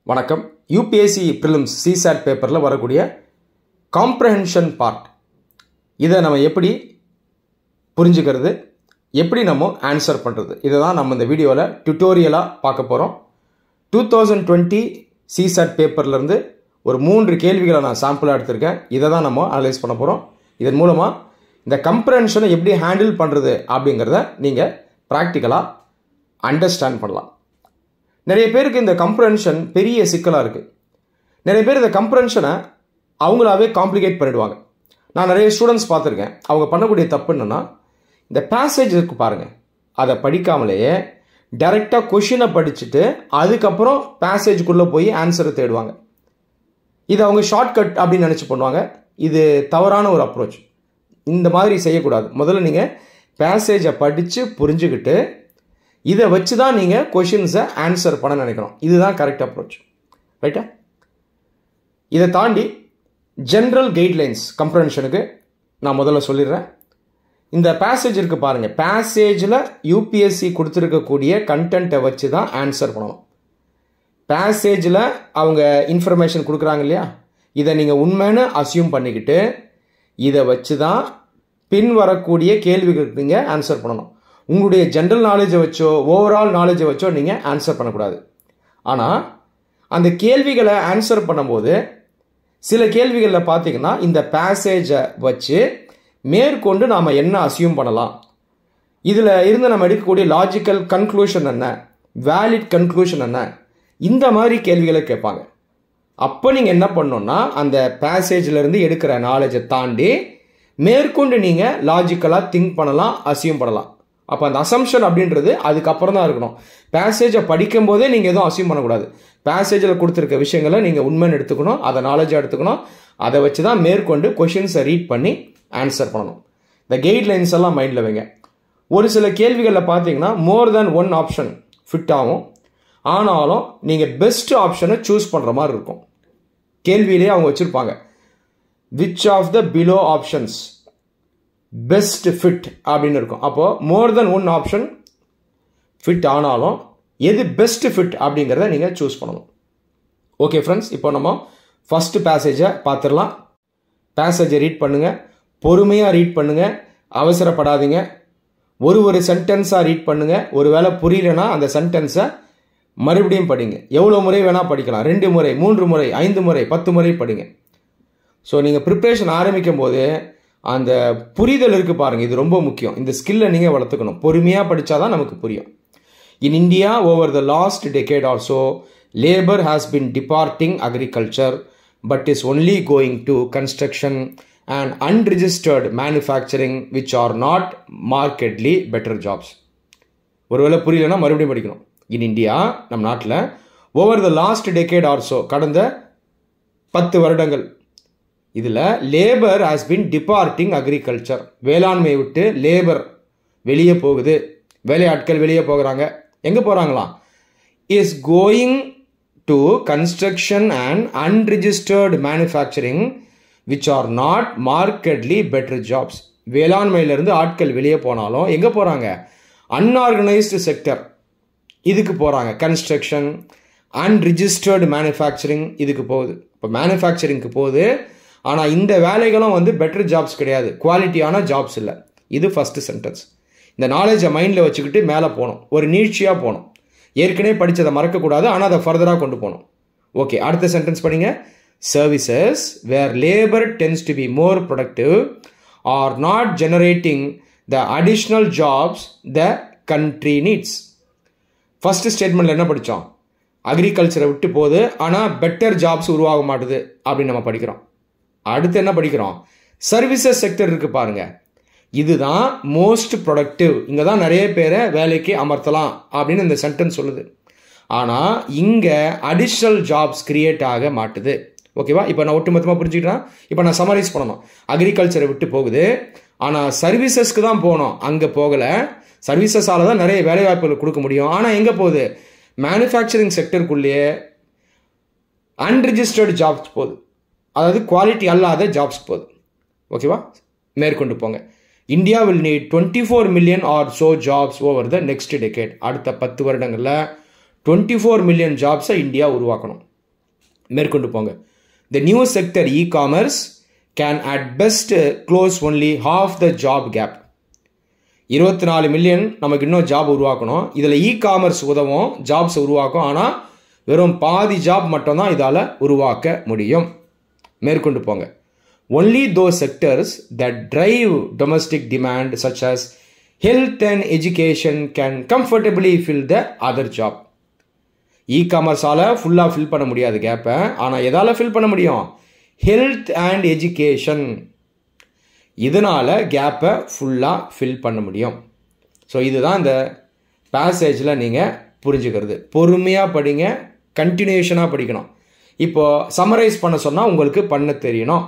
வணக்கம். UPSC prelims CSAT பேப்பரில் வரக்கூடிய காம்ப்ரஹென்ஷன் பார்ட், இதை நம்ம எப்படி புரிஞ்சுக்கிறது, எப்படி நம்ம ஆன்சர் பண்ணுறது, இதை தான் நம்ம இந்த வீடியோவில் டியூட்டோரியலாக பார்க்க போகிறோம். 2020 சிசாட் பேப்பர்லேருந்து ஒரு 3 கேள்விகளை நான் சாம்பிளாக எடுத்திருக்கேன். இதை தான் நம்ம அனலைஸ் பண்ண போகிறோம். இதன் மூலமாக இந்த கம்ப்ரஹென்ஷனை எப்படி ஹேண்டில் பண்ணுறது அப்படிங்கிறத நீங்கள் ப்ராக்டிக்கலாக அண்டர்ஸ்டாண்ட் பண்ணலாம். நிறைய பேருக்கு இந்த கம்ப்ரஹென்ஷன் பெரிய சிக்கலாக இருக்குது. நிறைய பேர் இந்த கம்ப்ரஹென்ஷனை அவங்களாவே காம்ப்ளிகேட் பண்ணிடுவாங்க. நான் நிறைய ஸ்டூடெண்ட்ஸ் பார்த்துருக்கேன். அவங்க பண்ணக்கூடிய தப்பு என்னென்னா, இந்த பேசேஜ் இருக்கு பாருங்கள், அதை படிக்காமலேயே டைரெக்டாக கொஷினை படிச்சுட்டு அதுக்கப்புறம் பேசேஜுக்குள்ளே போய் ஆன்சரை தேடுவாங்க. இது அவங்க ஷார்ட்கட் அப்படின்னு நினச்சி பண்ணுவாங்க. இது தவறான ஒரு அப்ரோச். இந்த மாதிரி செய்யக்கூடாது. முதல்ல நீங்கள் பேசேஜை படித்து புரிஞ்சுக்கிட்டு இதை வச்சு தான் நீங்கள் கொஷின்ஸை ஆன்சர் பண்ண நினைக்கணும். இதுதான் கரெக்ட் அப்ரோச், ரைட்டா? இதை தாண்டி ஜென்ரல் கைட்லைன்ஸ் கம்ப்ரஹென்ஷனுக்கு நான் முதல்ல சொல்லிடுறேன். இந்த பேசேஜ் இருக்குது பாருங்கள், பேசேஜில் யூபிஎஸ்சி கொடுத்துருக்கக்கூடிய கண்டென்ட்டை வச்சு தான் ஆன்சர் பண்ணணும். பேசேஜில் அவங்க இன்ஃபர்மேஷன் கொடுக்குறாங்க இல்லையா, இதை நீங்கள் உண்மைன்னு அசியூம் பண்ணிக்கிட்டு இதை வச்சு தான் பின் வரக்கூடிய கேள்விகளுக்கு நீங்கள் ஆன்சர் பண்ணணும். உங்களுடைய ஜென்ரல் நாலேஜை வச்சோ ஓவரால் நாலேஜை வச்சோ நீங்கள் ஆன்சர் பண்ணக்கூடாது. ஆனால் அந்த கேள்விகளை ஆன்சர் பண்ணும்போது சில கேள்விகளில் பார்த்தீங்கன்னா இந்த பேசேஜை வச்சு மேற்கொண்டு நாம் என்ன அசியூம் பண்ணலாம், இதில் இருந்து நம்ம எடுக்கக்கூடிய லாஜிக்கல் கன்க்ளூஷன் என்ன, வேலிட் கன்க்ளூஷன் என்ன, இந்த மாதிரி கேள்விகளை கேட்பாங்க. அப்போ நீங்கள் என்ன பண்ணணும்னா, அந்த பேசேஜிலேருந்து எடுக்கிற நாலேஜை தாண்டி மேற்கொண்டு நீங்கள் லாஜிக்கலாக திங்க் பண்ணலாம், அசியூம் பண்ணலாம். அப்போ அந்த அசம்ஷன் அப்படின்றது அதுக்கப்புறம் தான் இருக்கணும். பேசேஜை படிக்கும் போதே நீங்கள் எதுவும் அசியூம் பண்ணக்கூடாது. பேசேஜில் கொடுத்துருக்க விஷயங்களை நீங்கள் உண்மைன்னு எடுத்துக்கணும், அதை நாலேஜாக எடுத்துக்கணும். அதை வச்சு தான் மேற்கொண்டு கொஷின்ஸை ரீட் பண்ணி ஆன்சர் பண்ணணும். இந்த கைட்லைன்ஸ் எல்லாம் மைண்டில் வைங்க. ஒரு சில கேள்விகளில் பார்த்தீங்கன்னா மோர் தேன் ஒன் ஆப்ஷன் ஃபிட் ஆகும். ஆனாலும் நீங்கள் பெஸ்ட் ஆப்ஷனை சூஸ் பண்ணுற மாதிரி இருக்கும். கேள்வியிலே அவங்க வச்சுருப்பாங்க, which of the below options best fit அப்படின்னு இருக்கும். அப்போது more than one option fit ஆனாலும் எது பெஸ்ட் ஃபிட் அப்படிங்கிறத நீங்கள் சூஸ் பண்ணணும். ஓகே ஃப்ரெண்ட்ஸ், இப்போ நம்ம ஃபஸ்ட்டு பேசேஜை பார்த்துடலாம். பேசேஜை ரீட் பண்ணுங்கள், பொறுமையாக ரீட் பண்ணுங்கள், அவசரப்படாதீங்க. ஒரு சென்டென்ஸாக ரீட் பண்ணுங்கள். ஒரு வேளை புரியலன்னா அந்த சென்டென்ஸை மறுபடியும் படிங்க. எவ்வளோ முறை வேணால் படிக்கலாம், 2 முறை 3 முறை 5 முறை 10 முறை படிங்க. ஸோ நீங்கள் ப்ரிப்ரேஷன் ஆரம்பிக்கும் போது அந்த புரிதல் இருக்குது பாருங்கள், இது ரொம்ப முக்கியம். இந்த ஸ்கில்லை நீங்கள் வளர்த்துக்கணும். பொறுமையாக படித்தாதான் நமக்கு புரியும். In India over the last decade also labour has been departing agriculture but is only going to construction and unregistered manufacturing which are not markedly better jobs. ஒருவேளை புரியலன்னா மறுபடியும் படிக்கணும். இன் இந்தியா, நம் நாட்டில் over the last decade also கடந்த 10 வருடங்கள் இதில் labour has been departing agriculture, வேளாண்மையை விட்டு லேபர் வெளியே போகுது, வேலையாட்கள் வெளியே போகிறாங்க. எங்கே போகிறாங்களாம்? Is going to construction and unregistered manufacturing which are not markedly better jobs. வேளாண்மையிலிருந்து ஆட்கள் வெளியே போனாலும் எங்கே போகிறாங்க? அன்ஆர்கனைஸ்டு செக்டர் இதுக்கு போகிறாங்க. கன்ஸ்ட்ரக்ஷன், அன்ரிஜிஸ்டர்டு மேனுஃபேக்சரிங் இதுக்கு போகுது. இப்போ மேனுஃபேக்சரிங்க்கு போகுது. ஆனால் இந்த வேலைகளும் பெட்டர் ஜாப்ஸ் கிடையாது, குவாலிட்டியான ஜாப்ஸ் இல்லை. இது ஃபஸ்ட்டு சென்டென்ஸ். இந்த நாலேஜை மைண்டில் வச்சுக்கிட்டு மேலே போகணும், ஒரு நீட்சியாக போகணும். ஏற்கனவே படித்ததை மறக்கக்கூடாது, ஆனால் அதை ஃபர்தராக கொண்டு போகணும். ஓகே, அடுத்த சென்டென்ஸ் படிங்க. Services where labour tends to be more productive are not generating the additional jobs the country needs. First ஸ்டேட்மெண்ட்டில் என்ன படித்தோம்? அக்ரிகல்ச்சரை விட்டு போகுது, ஆனால் பெட்டர் ஜாப்ஸ் உருவாக மாட்டுது அப்படின்னு நம்ம படிக்கிறோம். அடுத்து என்ன படிக்கிறோம்? சர்வீசஸ் செக்டர் இருக்குது பாருங்கள், இதுதான் மோஸ்ட் ப்ரொடக்டிவ், இங்கே தான் நிறைய பேரை வேலைக்கு அமர்த்தலாம் அப்படின்னு இந்த சென்டென்ஸ் சொல்லுது. ஆனால் இங்கே அடிஷ்னல் ஜாப்ஸ் கிரியேட் ஆக மாட்டுது. ஓகேவா? இப்போ நான் ஒட்டுமொத்தமாக புரிஞ்சுக்கிட்டேன். இப்போ நான் சமரைஸ் பண்ணணும். அக்ரிகல்ச்சரை விட்டு போகுது, ஆனால் சர்வீசஸ்க்கு தான் போகணும், அங்கே போகலை. சர்வீசஸால் தான் நிறைய வேலைவாய்ப்புகள் கொடுக்க முடியும். ஆனால் எங்கே போகுது? மேனுஃபேக்சரிங் செக்டருக்குள்ளேயே அன்ரிஜிஸ்டர்டு ஜாப்ஸ் போகுது, அதாவது குவாலிட்டி அல்லாத ஜாப்ஸ் போகுது. ஓகேவா? மேற்கொண்டு போங்க. India will NEET 24 million R so jobs over the next decade. அடுத்த 10 வருடங்களில் 24 மில்லியன் ஜாப்ஸை இந்தியா உருவாக்கணும். மேற்கொண்டு போங்க. The new sector e-commerce can at best close only half the job gap. 24 million நமக்கு இன்னும் ஜாப் உருவாக்கணும். இதில் இ-காமர்ஸ் உதவும் ஜாப்ஸ் உருவாக்கும். ஆனால் வெறும் பாதி ஜாப் மட்டும்தான் இதால் உருவாக்க முடியும். மேற்கொண்டு போங்க. Only those sectors that drive domestic demand such as health and education can comfortably fill the other job. இ-காமர்ஸால் ஃபுல்லாக ஃபில் பண்ண முடியாது கேப்பை. ஆனால் எதால் ஃபில் பண்ண முடியும்? Health and education. இதனால் கேப்பை ஃபுல்லாக ஃபில் பண்ண முடியும். ஸோ இதுதான் இந்த பேசேஜில் நீங்கள் புரிஞ்சுக்கிறது. பொறுமையாக படிங்க, கண்டினியூஷனாக படிக்கணும். இப்போது சம்மரைஸ் பண்ண சொன்னால் உங்களுக்கு பண்ண தெரியணும்.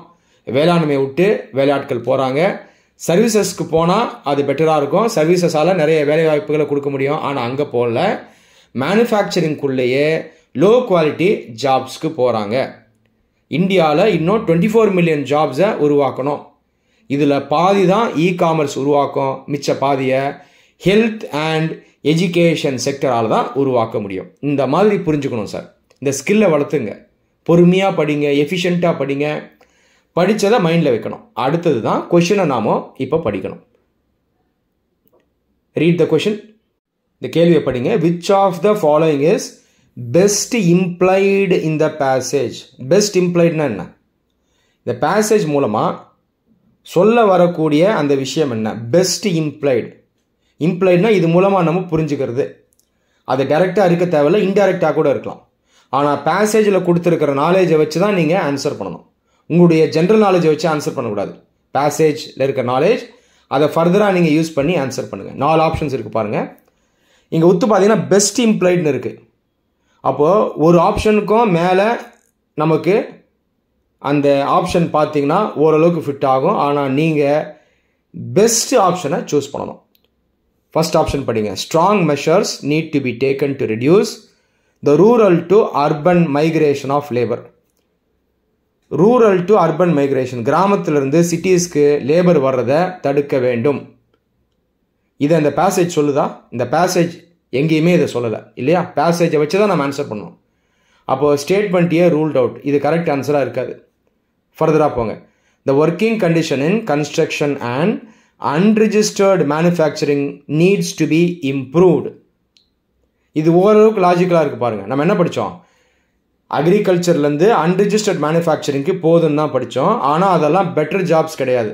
வேளாண்மையை விட்டு வேலையாட்கள் போகிறாங்க. சர்வீசஸ்க்கு போனால் அது பெட்டராக இருக்கும். சர்வீசஸால் நிறைய வேலை வாய்ப்புகளை கொடுக்க முடியும். ஆனால் அங்கே போகல. மேனுஃபேக்சரிங்குள்ளேயே லோ குவாலிட்டி ஜாப்ஸ்க்கு போகிறாங்க. இந்தியாவில் இன்னும் 24 மில்லியன் ஜாப்ஸை உருவாக்கணும். இதில் பாதி தான் இ-காமர்ஸ் உருவாக்கும். மிச்ச பாதியை ஹெல்த் அண்ட் எஜுகேஷன் செக்டரால் தான் உருவாக்க முடியும். இந்த மாதிரி புரிஞ்சுக்கணும் சார். இந்த ஸ்கில்லை வளர்த்துங்க. பொறுமையாக படிங்க, எஃபிஷியண்ட்டாக படிங்க. படித்ததை மைண்டில் வைக்கணும். அடுத்தது தான் கொஷினை நாம இப்போ படிக்கணும். Read the question. இந்த கேள்வியை படிங்க. Which of the following is best implied in the passage? Best இம்ப்ளைட்னா என்ன? இந்த பேசேஜ் மூலமாக சொல்ல வரக்கூடிய அந்த விஷயம் என்ன? Best implied. இம்ப்ளைட்னா இது மூலமாக நம்ம புரிஞ்சுக்கிறது. அது டைரெக்டாக இருக்க தேவையில்ல, இன்டைரக்டாக கூட இருக்கலாம். ஆனால் பேசேஜில் கொடுத்துருக்கிற நாலேஜை வச்சு தான் நீங்கள் ஆன்சர் பண்ணணும். உங்களுடைய ஜென்ரல் நாலேஜை வச்சு ஆன்சர் பண்ணக்கூடாது. பேசேஜில் இருக்க நாலேஜ் அதை ஃபர்தராக நீங்கள் யூஸ் பண்ணி ஆன்சர் பண்ணுங்கள். 4 ஆப்ஷன்ஸ் இருக்குது பாருங்கள். இங்கே ஒத்து பார்த்தீங்கன்னா பெஸ்ட் இம்ப்ளைட்னு இருக்குது. அப்போது ஒரு ஆப்ஷனுக்கும் மேலே நமக்கு அந்த ஆப்ஷன் பார்த்தீங்கன்னா ஓரளவுக்கு ஃபிட் ஆகும். ஆனால் நீங்கள் பெஸ்ட் ஆப்ஷனை சூஸ் பண்ணணும். ஃபர்ஸ்ட் ஆப்ஷன் படிங்க. Strong measures need to be taken to reduce the rural to urban migration of labour. Rural to urban migration, கிராமத்திலிருந்து சிட்டிஸ்க்கு லேபர் வர்றதை தடுக்க வேண்டும். இதை இந்த பேசேஜ் சொல்லுதா? இந்த பேசேஜ் எங்கேயுமே இதை சொல்லலை இல்லையா? பேசேஜை வச்சு தான் நம்ம ஆன்சர் பண்ணணும். அப்போது ஸ்டேட்மெண்ட் ஏ ரூல்ட் அவுட். இது கரெக்ட் ஆன்சராக இருக்காது. ஃபர்தராக போங்க. The working condition in construction and unregistered manufacturing needs to be improved. இது ஓரளவுக்கு லாஜிக்கலாக இருக்குது பாருங்கள். நம்ம என்ன படித்தோம்? அக்ரிகல்ச்சர்லேருந்து அன்ரிஜிஸ்டர்ட் மேனுஃபேக்சரிங்க்கு போதுன்னு தான் படித்தோம். ஆனால் அதெல்லாம் பெட்டர் ஜாப்ஸ் கிடையாது.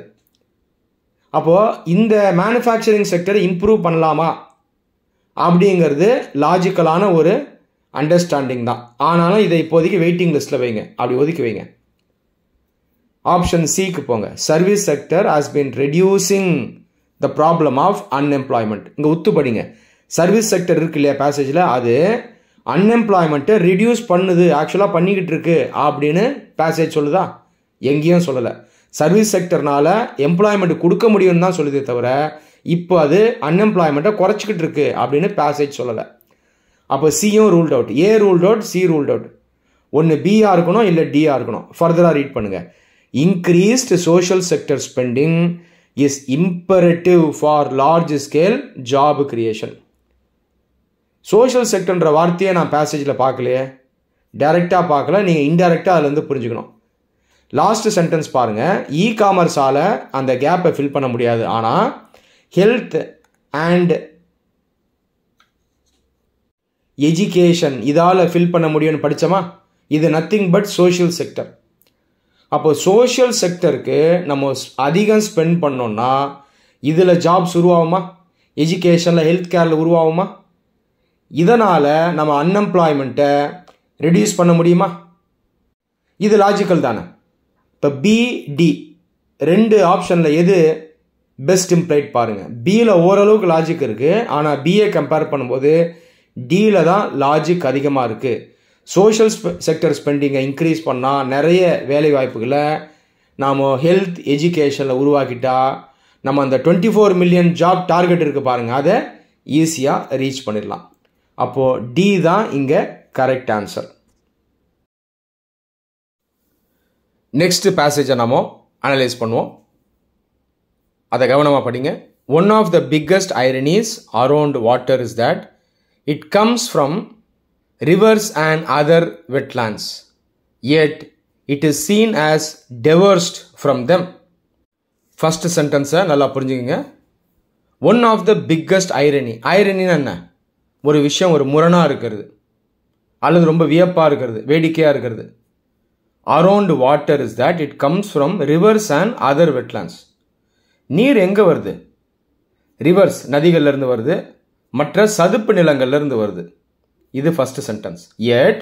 அப்போது இந்த மேனுஃபேக்சரிங் செக்டரை இம்ப்ரூவ் பண்ணலாமா அப்படிங்கிறது லாஜிக்கலான ஒரு அண்டர்ஸ்டாண்டிங் தான். ஆனாலும் இதை இப்போதைக்கு வெயிட்டிங் லிஸ்ட்டில் வைங்க, அப்படி ஒதுக்கி வைங்க. ஆப்ஷன் சிக்கு போங்க. Service sector has been reducing the problem of unemployment. இங்கே ஒத்து படிங்க. சர்வீஸ் செக்டர் இருக்கு இல்லையா பேசேஜில், அது அன்எம்ப்ளாய்மெண்ட்டை ரிடியூஸ் பண்ணுது, ஆக்சுவலாக பண்ணிக்கிட்டு இருக்கு அப்படின்னு பேசேஜ் சொல்லுதா? எங்கேயும் சொல்லலை. சர்வீஸ் செக்டர்னால எம்ப்ளாய்மெண்ட் கொடுக்க முடியும்னு தான் சொல்லுதே தவிர இப்போ அது அன்எம்ப்ளாய்மெண்ட்டை குறைச்சிக்கிட்டு இருக்கு அப்படின்னு பேசேஜ் சொல்லலை. அப்போ சியும் ruled out, A ruled out, C ruled out. ஒன்று பிஆ இருக்கணும், இல்லை டிஆ இருக்கணும். ஃபர்தராக ரீட் பண்ணுங்க. Increased social sector spending is imperative for large scale job creation. Social செக்டர்ன்ற வார்த்தையை நான் பேசேஜில் பார்க்கலையே, டைரெக்டாக பார்க்கல, நீங்கள் இன்டைரக்டாக அதுலேருந்து புரிஞ்சுக்கணும். லாஸ்ட் சென்டென்ஸ் பாருங்கள். இ-காமர்ஸால் அந்த கேப்பை ஃபில் பண்ண முடியாது, ஆனால் ஹெல்த் அண்ட் எஜுகேஷன் இதால் ஃபில் பண்ண முடியும்னு படித்தோமா? இது நத்திங் பட் சோஷியல் செக்டர். அப்போ சோஷியல் செக்டருக்கு நம்ம அதிகம் ஸ்பெண்ட் பண்ணோம்னா இதில் ஜாப்ஸ் உருவாகுமா? எஜுகேஷனில் ஹெல்த் கேரில் உருவாகுமா? இதனால் நம்ம அன்எம்ப்ளாய்மெண்ட்டை ரெடியூஸ் பண்ண முடியுமா? இது லாஜிக்கல் தானே. இப்போ பிடி 2 ஆப்ஷனில் எது பெஸ்ட் இம்ப்ளைட் பாருங்கள். பியில் ஓரளவுக்கு லாஜிக் இருக்குது, ஆனால் பிஏ கம்பேர் பண்ணும்போது டியில் தான் லாஜிக் அதிகமாக இருக்குது. சோஷியல் செக்டர் ஸ்பெண்டிங்கை இன்க்ரீஸ் பண்ணால் நிறைய வேலை வாய்ப்புகளை நாம் ஹெல்த் எஜுகேஷனில் உருவாக்கிட்டா நம்ம அந்த 24 மில்லியன் ஜாப் டார்கெட் இருக்குது பாருங்கள், அதை ஈஸியாக ரீச் பண்ணிடலாம். அப்போது டி தான் இங்கே கரெக்ட் ஆன்சர். நெக்ஸ்ட் பேசேஜை நாம அனலைஸ் பண்ணுவோம். அதை கவனமாக படிங்க. One of the biggest ironies around water is that it comes from rivers and other wetlands. yet it is seen as divorced from them. First sentence நல்லா புரிஞ்சுக்கங்க. One of the biggest irony என்ன? ஒரு விஷயம் ஒரு முரணா இருக்கிறது அல்லது ரொம்ப வியப்பா இருக்கிறது, வேடிக்கையா இருக்கிறது. Around water is that it comes from rivers and other wetlands. நீர் எங்க வருது? ரிவர்ஸ், நதிகள்ல இருந்து வருது, மற்ற சதுப்பு நிலங்கள்ல இருந்து வருது. இது first sentence. Yet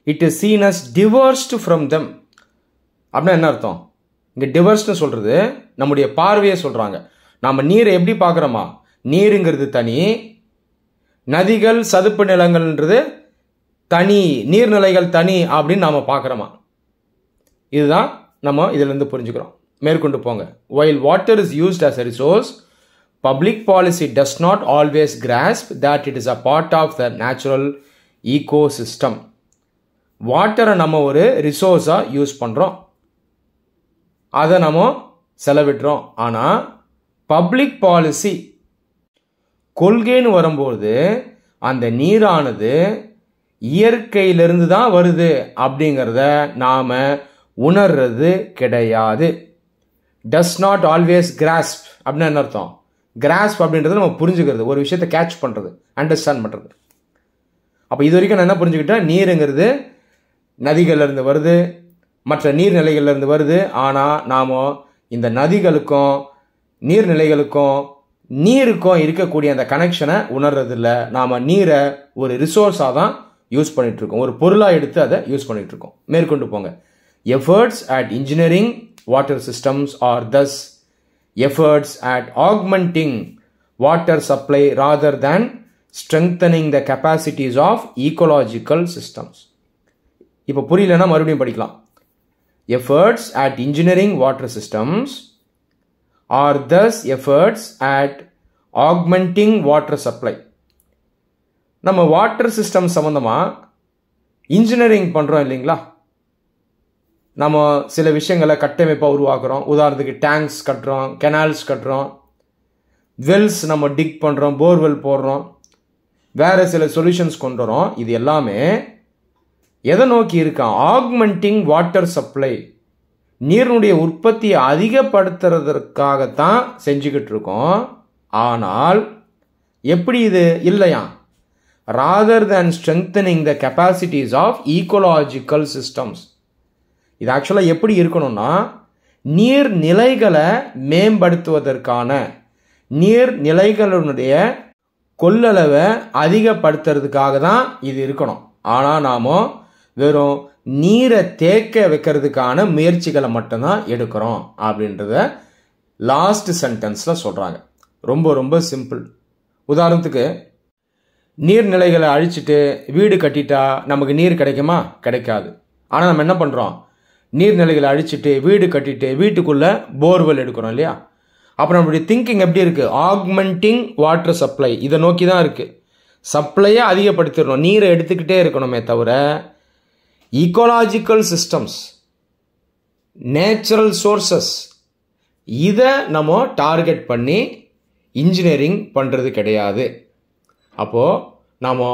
it is seen as divorced from them. அப்படின்னா என்ன அர்த்தம்? இங்க டிவர்ஸ்னு சொல்றது நம்முடைய பார்வையை சொல்றாங்க. நாம நீரை எப்படி பார்க்கிறோமா? நீருங்கிறது தனி, நதிகள் சதுப்பு நிலங்கள்ன்றது தனி, நீர்நிலைகள் தனி அப்படின்னு நாம பார்க்கிறோமா? இதுதான் நம்ம இதுல இருந்து புரிஞ்சுக்கிறோம். மேற்கொண்டு போங்க. While water is used as a resource, public policy does not always grasp that it is a part of the natural ecosystem. வாட்டரை நம்ம ஒரு ரிசோர்ஸா யூஸ் பண்றோம், அதை நம்ம செலவிடுறோம். ஆனா பப்ளிக் பாலிசி கொள்கைன்னு வரும்போது அந்த நீரானது இயற்கையிலிருந்து தான் வருது அப்படிங்கிறத நாம உணர்றது கிடையாது. டஸ் நாட் ஆல்வேஸ் கிராஸ்ப் அப்படின்னு என்ன அர்த்தம்? கிராஸ்ப் அப்படின்றது நம்ம புரிஞ்சுக்கிறது, ஒரு விஷயத்தை கேட்ச் பண்றது, அண்டர்ஸ்டாண்ட் பண்றது. அப்ப இது வரைக்கும் நான் என்ன புரிஞ்சுக்கிட்டேன்? நீருங்கிறது நதிகள்ல இருந்து வருது, மற்ற நீர்நிலைகள்ல இருந்து வருது. ஆனா நாம இந்த நதிகளுக்கும் நீர்நிலைகளுக்கும் நீருக்கும் இருக்கக்கூடிய அந்த கனெக்ஷனை உணர்றது இல்லை. நாம நீரை ஒரு ரிசோர்ஸா தான் யூஸ் பண்ணிட்டு இருக்கோம், ஒரு பொருளா எடுத்து அதை யூஸ் பண்ணிட்டு இருக்கோம். மேற்கொண்டு போங்க. Efforts at engineering water systems are thus efforts at augmenting water supply rather than strengthening the capacities of ecological systems. இப்போ புரியலன்னா மறுபடியும் படிக்கலாம். Efforts at engineering water systems are thus efforts at augmenting water supply. நம்ம water system சம்பந்தமா engineering பண்றோம் இல்லைங்களா? நம்ம சில விஷயங்களை கட்டமைப்பாக உருவாக்குறோம். உதாரணத்துக்கு டேங்க்ஸ் கட்டுறோம், கெனால்ஸ் கட்டுறோம், வெல்ஸ் நம்ம டிக் பண்ணுறோம், போர்வெல் போடுறோம், வேற சில சொல்யூஷன்ஸ் கொண்டு வரோம். இது எல்லாமே எதை நோக்கி இருக்கான்? ஆக்மெண்டிங் வாட்டர் சப்ளை, நீரினுடைய உற்பத்தியை அதிகப்படுத்துறதற்காகத்தான் செஞ்சுக்கிட்டு இருக்கோம். ஆனால் எப்படி இது இல்லையா? Rather than strengthening the capacities of ecological systems. இது ஆக்சுவலாக எப்படி இருக்கணும்னா, நீர்நிலைகளை மேம்படுத்துவதற்கான, நீர்நிலைகளுடைய கொள்ளளவை அதிகப்படுத்துறதுக்காக தான் இது இருக்கணும். ஆனால் நாம வெறும் நீரை தேக்க வைக்கிறதுக்கான முயற்சிகளை மட்டும்தான் எடுக்கிறோம் அப்படின்றத லாஸ்ட் சென்டென்ஸ்ல சொல்றாங்க. ரொம்ப ரொம்ப சிம்பிள். உதாரணத்துக்கு நீர்நிலைகளை அழிச்சிட்டு வீடு கட்டிட்டா நமக்கு நீர் கிடைக்குமா? கிடைக்காது. ஆனால் நம்ம என்ன பண்றோம்? நீர்நிலைகளை அழிச்சிட்டு வீடு கட்டிட்டு வீட்டுக்குள்ள போர்வெல் எடுக்கிறோம் இல்லையா? அப்புறம் நம்மளுடைய திங்கிங் எப்படி இருக்கு? ஆக்மெண்டிங் வாட்டர் சப்ளை, இதை நோக்கி தான் இருக்கு. சப்ளையை அதிகப்படுத்திடணும், நீரை எடுத்துக்கிட்டே இருக்கணுமே தவிர ஈகோலாஜிக்கல் சிஸ்டம்ஸ், நேச்சுரல் சோர்சஸ், இதை நம்ம டார்கெட் பண்ணி இன்ஜினியரிங் பண்றது கிடையாது. அப்போ நாம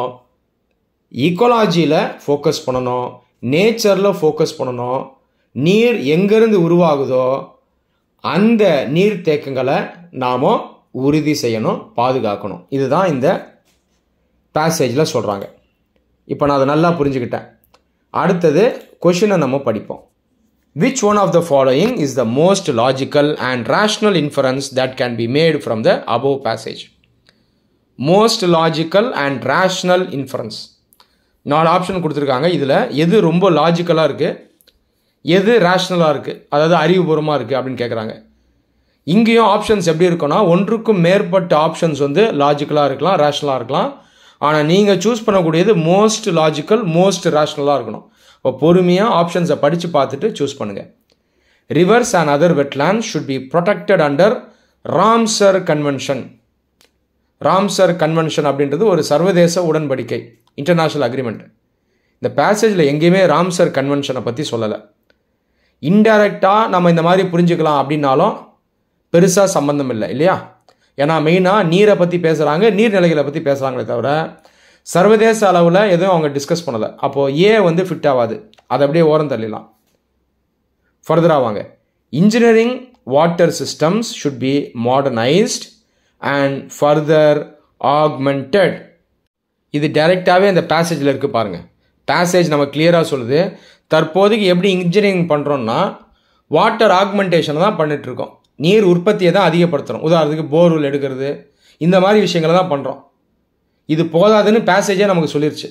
ஈகோலாஜியில் ஃபோக்கஸ் பண்ணணும், நேச்சரில் ஃபோக்கஸ் பண்ணணும். நீர் எங்கிருந்து உருவாகுதோ அந்த நீர் தேக்கங்களை நாம உறுதி செய்யணும், பாதுகாக்கணும். இதுதான் இந்த பேசேஜில் சொல்கிறாங்க. இப்போ நான் அதை நல்லா புரிஞ்சுக்கிட்டேன். அடுத்தது கொஷினை நம்ம படிப்போம். Which one of the following is the most logical and rational inference that can be made from the above passage? Most logical and rational inference. 4 option கொடுத்துருக்காங்க. இதில் எது ரொம்ப லாஜிக்கலாக இருக்குது, எது ரேஷ்னலாக இருக்குது, அதாவது அறிவுபூர்வமாக இருக்குது அப்படின்னு கேட்குறாங்க. இங்கேயும் ஆப்ஷன்ஸ் எப்படி இருக்குன்னா, ஒன்றுக்கும் மேற்பட்ட ஆப்ஷன்ஸ் வந்து லாஜிக்கலாக இருக்கலாம், ரேஷ்னலாக இருக்கலாம். ஆனால் நீங்கள் சூஸ் பண்ணக்கூடியது மோஸ்ட் லாஜிக்கல், மோஸ்ட் ரேஷ்னலாக இருக்கணும். இப்போ பொறுமையாக ஆப்ஷன்ஸை படித்து பார்த்துட்டு சூஸ் பண்ணுங்கள். Reverse and other wetlands should be protected under Ramsar convention. Ramsar convention அப்படின்றது ஒரு சர்வதேச உடன்படிக்கை, இன்டர்நேஷ்னல் அக்ரிமெண்ட். இந்த பேசேஜில் எங்கேயுமே ராம்சர் கன்வென்ஷனை பற்றி சொல்லலை. இன்டைரக்டாக நம்ம இந்த மாதிரி புரிஞ்சுக்கலாம் அப்படின்னாலும் பெருசாக சம்பந்தம் இல்லை இல்லையா? ஏன்னா மெயினாக நீரை பற்றி பேசுகிறாங்க, நீர்நிலைகளை பற்றி பேசுகிறாங்களே தவிர சர்வதேச அளவில் எதுவும் அவங்க டிஸ்கஸ் பண்ணலை. அப்போது ஏ வந்து ஃபிட் ஆகாது, அதை அப்படியே ஓரம் தள்ளிடலாம். ஃபர்தராக வாங்க. Engineering water systems should be modernised and further augmented. இது டைரெக்டாகவே அந்த பேசேஜில் இருக்குது பாருங்கள். பேசேஜ் நம்ம கிளியராக சொல்லுது, தற்போதைக்கு எப்படி இன்ஜினியரிங் பண்ணுறோன்னா வாட்டர் ஆக்மெண்டேஷனை தான் பண்ணிகிட்ருக்கோம். நீர் உற்பத்தியை தான் அதிகப்படுத்துகிறோம். உதாரணத்துக்கு போர்வெல் எடுக்கிறது, இந்த மாதிரி விஷயங்களை தான் பண்ணுறோம். இது போதாதுன்னு பேசேஜே நமக்கு சொல்லிருச்சு.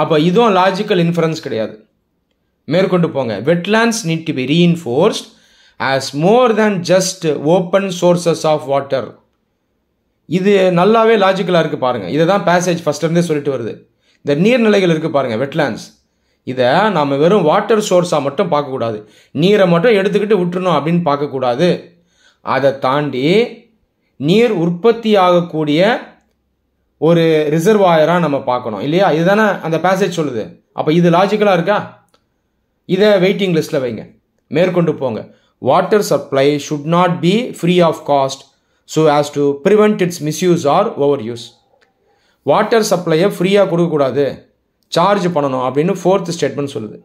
அப்போ இதுவும் லாஜிக்கல் இன்ஃபரன்ஸ் கிடையாது. மேற்கொண்டு போங்க. Wetlands need to be reinforced as more than just open sources of water. இது நல்லாவே லாஜிக்கலாக இருக்குது பாருங்கள். இதை தான் பேசேஜ் ஃபஸ்ட்லேருந்தே சொல்லிட்டு வருது. இந்த நீர்நிலைகள் இருக்குது பாருங்கள், வெட்லாண்ட்ஸ். இதை நாம் வெறும் வாட்டர் சோர்ஸாக மட்டும் பார்க்கக்கூடாது, நீரை மட்டும் எடுத்துக்கிட்டு விட்டுறணும் அப்படின்னு பார்க்கக்கூடாது. அதை தாண்டி நீர் உற்பத்தி ஆகக்கூடிய ஒரு ரிசர்வாயராக நம்ம பார்க்கணும் இல்லையா? இதுதானே அந்த பேசேஜ் சொல்லுது. அப்போ இது லாஜிக்கலாக இருக்கா? இதை வெயிட்டிங் லிஸ்ட்டில் வைங்க. மேற்கொண்டு போங்க. Water supply should not be free of cost so as to prevent its misuse or over use. Water சப்ளையை ஃப்ரீயாக கொடுக்கக்கூடாது, சார்ஜ் பண்ணணும் அப்படின்னு 4th ஸ்டேட்மெண்ட் சொல்லுது.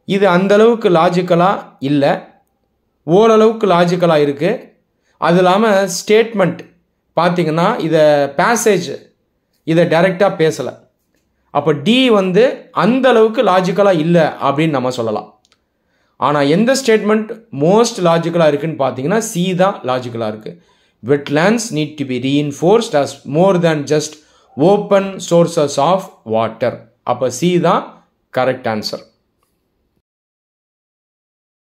இது அந்தளவுக்கு லாஜிக்கலாக இல்லை, ஓரளவுக்கு லாஜிக்கலாக இருக்குது. அது இல்லாமல் ஸ்டேட்மெண்ட் பார்த்திங்கன்னா இதை பேசேஜ் இதை டைரெக்டாக பேசலை. அப்போ டி வந்து அந்தளவுக்கு லாஜிக்கலாக இல்லை அப்படின்னு நம்ம சொல்லலாம். ஆனால் எந்த ஸ்டேட்மெண்ட் மோஸ்ட் லாஜிக்கலாக இருக்குதுன்னு பார்த்தீங்கன்னா சி தான் லாஜிக்கலாக இருக்குது. Wetlands need to be reinforced as more than just open sources of water. அப்போ சி தான் கரெக்ட் ஆன்சர்.